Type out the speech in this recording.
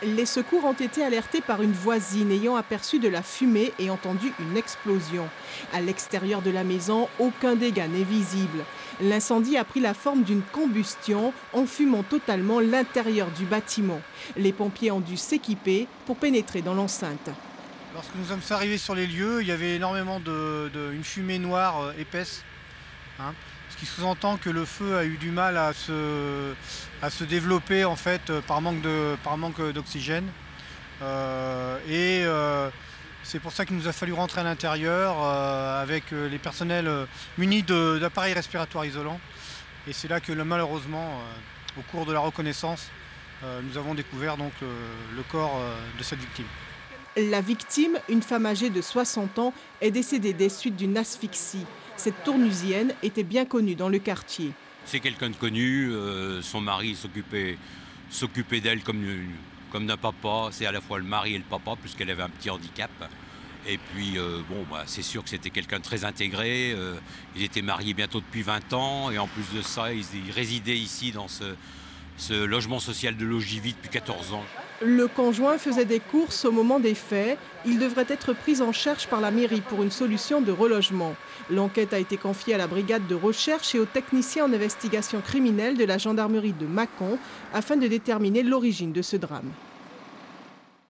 Les secours ont été alertés par une voisine ayant aperçu de la fumée et entendu une explosion. À l'extérieur de la maison, aucun dégât n'est visible. L'incendie a pris la forme d'une combustion, enfumant totalement l'intérieur du bâtiment. Les pompiers ont dû s'équiper pour pénétrer dans l'enceinte. Lorsque nous sommes arrivés sur les lieux, il y avait énormément une fumée noire épaisse, hein, ce qui sous-entend que le feu a eu du mal à se développer en fait par manque d'oxygène. C'est pour ça qu'il nous a fallu rentrer à l'intérieur avec les personnels munis d'appareils respiratoires isolants. Et c'est là que malheureusement, au cours de la reconnaissance, nous avons découvert donc le corps de cette victime. La victime, une femme âgée de 60 ans, est décédée des suites d'une asphyxie. Cette tournusienne était bien connue dans le quartier. C'est quelqu'un de connu, son mari s'occupait d'elle comme d'un papa. C'est à la fois le mari et le papa, puisqu'elle avait un petit handicap. Et puis, c'est sûr que c'était quelqu'un de très intégré. Ils étaient mariés bientôt depuis 20 ans. Et en plus de ça, ils résidaient ici dans ce logement social de Logivy depuis 14 ans. Le conjoint faisait des courses au moment des faits. Il devrait être pris en charge par la mairie pour une solution de relogement. L'enquête a été confiée à la brigade de recherche et aux techniciens en investigation criminelle de la gendarmerie de Mâcon afin de déterminer l'origine de ce drame.